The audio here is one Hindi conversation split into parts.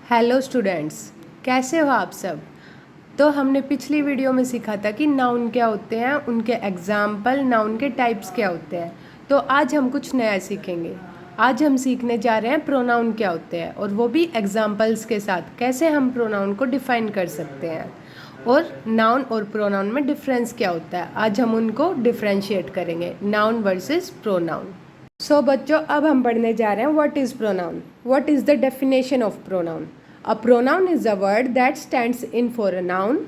हेलो स्टूडेंट्स, कैसे हो आप सब। तो हमने पिछली वीडियो में सीखा था कि नाउन क्या होते हैं, उनके एग्जाम्पल, नाउन के टाइप्स क्या होते हैं। तो आज हम कुछ नया सीखेंगे। आज हम सीखने जा रहे हैं प्रोनाउन क्या होते हैं, और वो भी एग्जाम्पल्स के साथ कैसे हम प्रोनाउन को डिफाइन कर सकते हैं, और नाउन और प्रोनाउन में डिफरेंस क्या होता है। आज हम उनको डिफ्रेंशिएट करेंगे, नाउन वर्सेस प्रोनाउन। सो बच्चों, अब हम पढ़ने जा रहे हैं what is pronoun. What is the definition of pronoun. A pronoun is a word that stands in for a noun,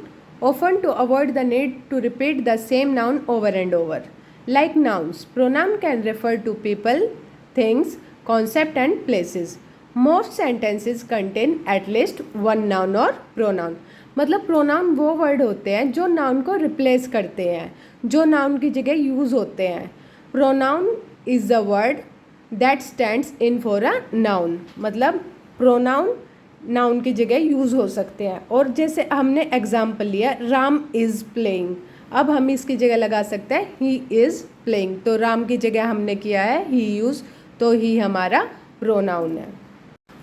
often to avoid the need to repeat the same noun over and over. Like nouns, pronoun can refer to people, things, concept and places. Most sentences contain at least one noun or pronoun. मतलब प्रोनाउन वो वर्ड होते हैं जो नाउन को रिप्लेस करते हैं, जो नाउन की जगह यूज़ होते हैं। Pronoun is a word that stands in for a noun. मतलब प्रोनाउन नाउन की जगह यूज़ हो सकते हैं। और जैसे हमने एग्जाम्पल लिया राम इज़ प्लेइंग, अब हम इसकी जगह लगा सकते हैं ही इज़ प्लेइंग। तो राम की जगह हमने किया है ही यूज़, तो ही हमारा प्रोनाउन है।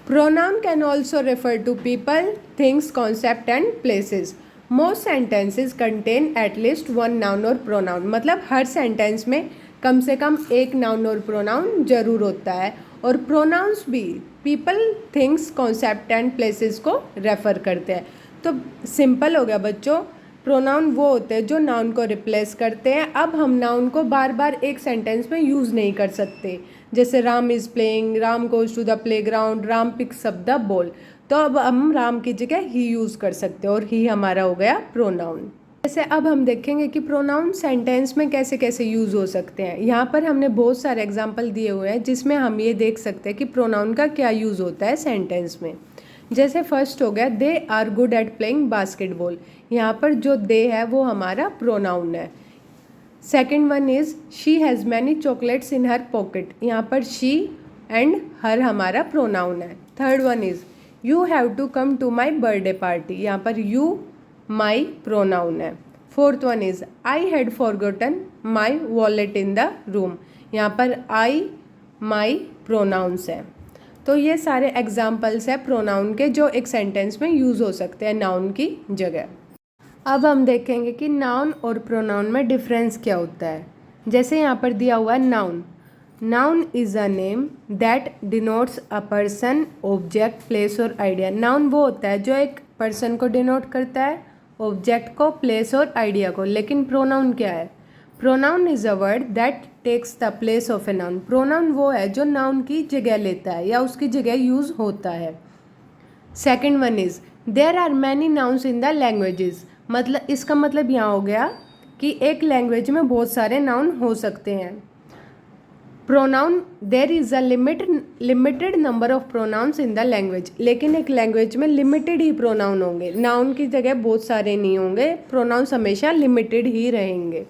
Pronoun can also refer to people, things, concept and places. Most sentences contain at least one noun और प्रोनाउन। मतलब हर सेंटेंस में कम से कम एक नाउन और प्रोनाउन जरूर होता है। और प्रोनाउंस भी people, things, concept and places को रेफ़र करते हैं। तो सिंपल हो गया बच्चों, प्रोनाउन वो होते हैं जो नाउन को रिप्लेस करते हैं। अब हम नाउन को बार बार एक सेंटेंस में यूज़ नहीं कर सकते। जैसे Ram is playing, Ram goes to the playground, Ram picks up the ball. तो अब हम राम की जगह ही यूज़ कर सकते हैं, और ही हमारा हो गया प्रोनाउन। जैसे अब हम देखेंगे कि प्रोनाउन सेंटेंस में कैसे कैसे यूज़ हो सकते हैं। यहाँ पर हमने बहुत सारे एग्जाम्पल दिए हुए हैं जिसमें हम ये देख सकते हैं कि प्रोनाउन का क्या यूज़ होता है सेंटेंस में। जैसे फर्स्ट हो गया they are good at playing basketball. यहाँ पर जो दे है वो हमारा प्रोनाउन है। Second one is she has many chocolates in her pocket. यहाँ पर शी एंड हर हमारा प्रोनाउन है। Third one is you have to come to my birthday party. यहाँ पर यू माई प्रोनाउन है। Fourth one is I had forgotten my wallet in the room. यहाँ पर आई माई प्रोनाउंस है। तो ये सारे एग्जाम्पल्स हैं प्रोनाउन के जो एक सेंटेंस में यूज़ हो सकते हैं नाउन की जगह। अब हम देखेंगे कि नाउन और प्रोनाउन में डिफरेंस क्या होता है। जैसे यहाँ पर दिया हुआ है noun. Noun is a name that denotes a person, object, place और आइडिया। नाउन वो होता है जो एक पर्सन को डिनोट करता है, ऑब्जेक्ट को, प्लेस और आइडिया को। लेकिन प्रोनाउन क्या है? Pronoun is a word that takes the place of a noun. Pronoun वो है जो नाउन की जगह लेता है या उसकी जगह यूज़ होता है। Second one is there are many nouns in the languages. मतलब इसका मतलब यहाँ हो गया कि एक लैंग्वेज में बहुत सारे नाउन हो सकते हैं। Pronoun there is a limited number of pronouns in the language. लेकिन एक लैंग्वेज में लिमिटेड ही प्रोनाउन होंगे, नाउन की जगह बहुत सारे नहीं होंगे। प्रोनाउंस हमेशा लिमिटेड ही रहेंगे।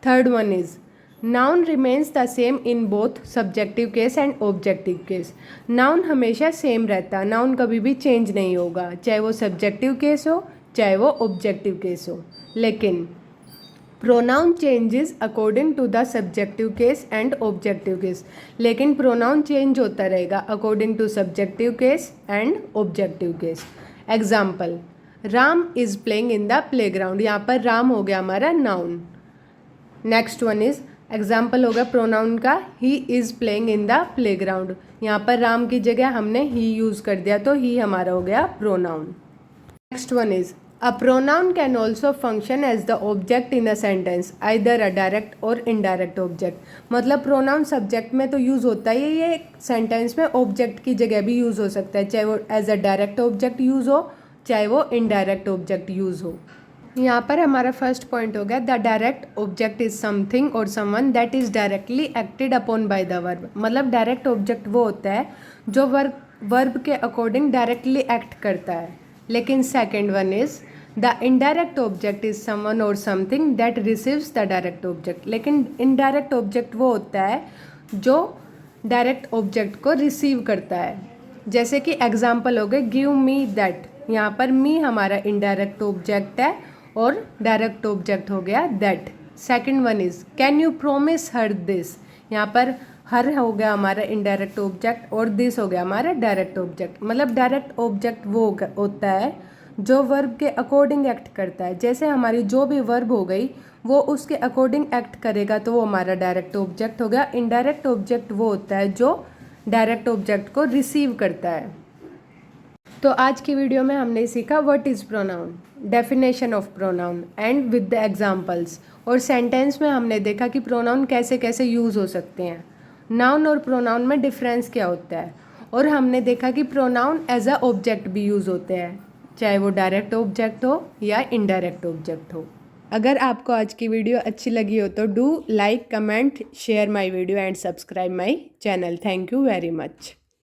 Third one is noun remains the same in both subjective case and objective case. Noun हमेशा सेम रहता है, नाउन कभी भी चेंज नहीं होगा, चाहे वो सब्जेक्टिव केस हो चाहे वो ऑब्जेक्टिव केस हो। लेकिन pronoun changes according to the subjective case and objective case. लेकिन प्रोनाउन चेंज होता रहेगा according to subjective case and objective case. Example Ram is playing in the playground. यहाँ पर राम हो गया हमारा noun. Next one is example होगा प्रोनाउन का ही is playing in the playground. यहाँ पर राम की जगह हमने ही यूज़ कर दिया, तो ही हमारा हो गया pronoun. Next one is a pronoun can also function as the object in a sentence, either a direct or indirect object. मतलब प्रोनाउन सब्जेक्ट में तो यूज़ होता ही है, ये सेंटेंस में ऑब्जेक्ट की जगह भी यूज़ हो सकता है, चाहे वो as a direct object use हो चाहे वो इनडायरेक्ट ऑब्जेक्ट यूज़ हो। यहाँ पर हमारा फर्स्ट पॉइंट हो गया the direct object is something और someone that is directly acted upon by the verb. मतलब डायरेक्ट ऑब्जेक्ट वो होता है जो वर्ब के अकॉर्डिंग डायरेक्टली एक्ट करता है। लेकिन second one is the indirect object is someone और something that receives the direct object. लेकिन इनडायरेक्ट ऑब्जेक्ट वो होता है जो डायरेक्ट ऑब्जेक्ट को रिसीव करता है। जैसे कि एग्जाम्पल हो गए गिव मी दैट। यहाँ पर मी हमारा इनडायरेक्ट ऑब्जेक्ट है और डायरेक्ट ऑब्जेक्ट हो गया that. Second one is can you promise her this. यहाँ पर हर हो गया हमारा इनडायरेक्ट ऑब्जेक्ट और दिस हो गया हमारा डायरेक्ट ऑब्जेक्ट। मतलब डायरेक्ट ऑब्जेक्ट वो होता है जो वर्ब के अकॉर्डिंग एक्ट करता है। जैसे हमारी जो भी वर्ब हो गई वो उसके अकॉर्डिंग एक्ट करेगा तो वो हमारा डायरेक्ट ऑब्जेक्ट हो गया। इनडायरेक्ट ऑब्जेक्ट वो होता है जो डायरेक्ट ऑब्जेक्ट को रिसीव करता है। तो आज की वीडियो में हमने सीखा what is pronoun, definition of pronoun and with the examples. और सेंटेंस में हमने देखा कि प्रोनाउन कैसे कैसे यूज़ हो सकते हैं, नाउन और प्रोनाउन में डिफरेंस क्या होता है, और हमने देखा कि प्रोनाउन एज अ ऑब्जेक्ट भी यूज़ होते हैं, चाहे वो डायरेक्ट ऑब्जेक्ट हो या इनडायरेक्ट ऑब्जेक्ट हो। अगर आपको आज की वीडियो अच्छी लगी हो तो do like, comment, share my video and subscribe my channel. Thank you very much.